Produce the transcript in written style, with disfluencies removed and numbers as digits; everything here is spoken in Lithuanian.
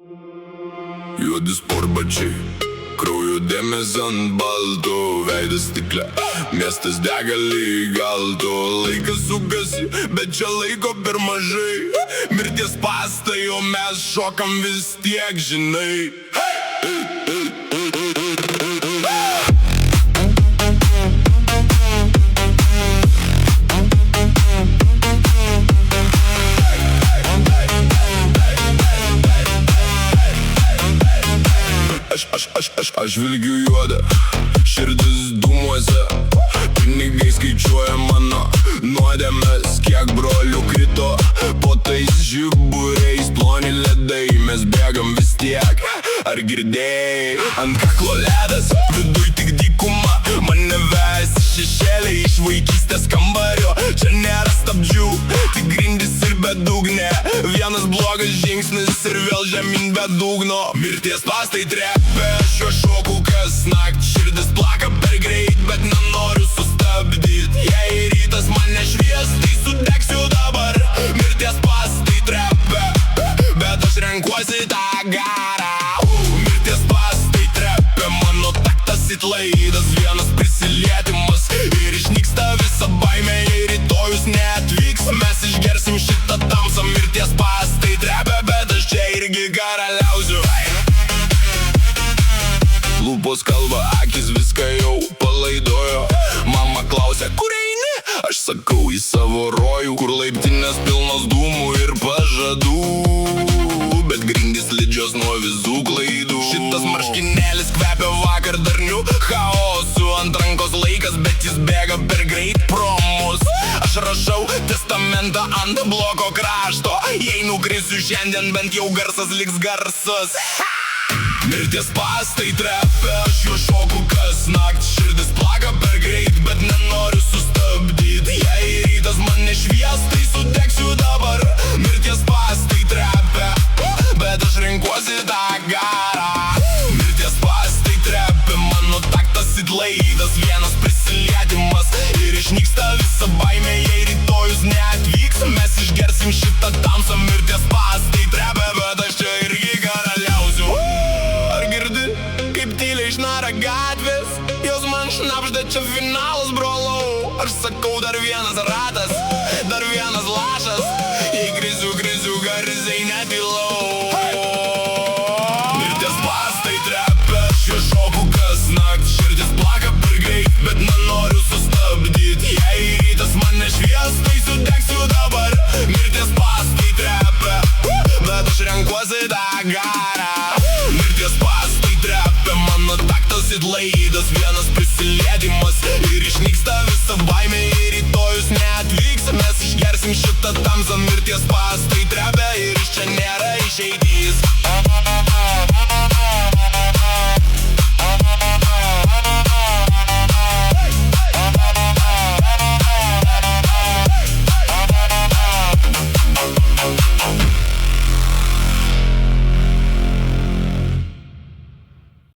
Juodi sportbačiai, kraujo dėmės ant balto, veidas stikle, miestas dega lyg galto. Laikas sukasi, bet čia laiko per mažai. Mirties spąstai, o mes šokam vis tiek, žinai. Aš vilgiu juodą, širdis dūmuose, pinigai skaičiuoja mano nuodėmes. Kiek brolių krito po tais žiburiais, ploni ledai, mes bėgam vis tiek. Ar girdėjai? Ant kaklo ledas, viduj tik dykuma, mane vesi šešėliai iš vaikystės kambario. Čia nėra stabdžių, tik grindys ir bedugnė. Vienas blogas žingsnis ir vėl žemyn be dugno. Mirties spąstai trepia, šiuo šoku kas nakt. Širdis plaka per greit, bet nenoriu sustabdyt. Jei rytas mane švies, tai sudegsiu dabar. Mirties spąstai trepia, bet aš renkuosi tą garą. Mirties spąstai trepia, mano taktas it laidas. Vienas prisilietimas ir išnyksta visa baimė. Jei rytojus neatvyks, mes išgersim šitą tamsą. Mirties spąstai trepia, bet aš čia irgi karaliausiu. Lūpos kalba, akis viską jau palaidojo. Mama klausia, kur eini? Aš sakau, į savo rojų, kur laiptinės pilnos dūmų ir pažadų, bet grindys slidžios nuo visų klaidų. Šitas marškinėlis kvepia vakar darniu chaosu. Ant rankos laikas, bet jis bėga per greit pro mus. Aš rašau testamentą ant bloko krašto. Jei nukrisiu šiandien, bent jau garsas liks garsus. Mirties spąstai trepia, aš juo šoku kas nakt. Širdis plaka per greit, bet nenoriu sustabdyt. Jei rytas mane švies, tai sudegsiu dabar. Mirties spąstai trepia, bet aš renkuosi tą garą. Mirties spąstai trepia, mano taktas it laidas. Vienas prisilietimas ir išnyksta visa baimė. Jei rytojus neatvyks, mes išgersim šitą tamsą. Mirties spąstai trepia, bet aš čia irgi karaliausiu. Kaip tyliai išnara gatvės, jos man šnapžda, čia finalas, brolau. Aš sakau, dar vienas ratas, dar vienas lašas. Jei krisiu, garsiai netilau. Mirties spąstai trepia, aš juo šoku kas nakt. Širdis plaka per greit, bet nenoriu sustabdyt. Jei rytas mane švies, tai sudegsiu dabar. Mirties spąstai trepia, bet aš renkuosi tą garą. Mirties spąstai trepia, mano taktas it laidas. Vienas prisilietimas ir išnyksta vis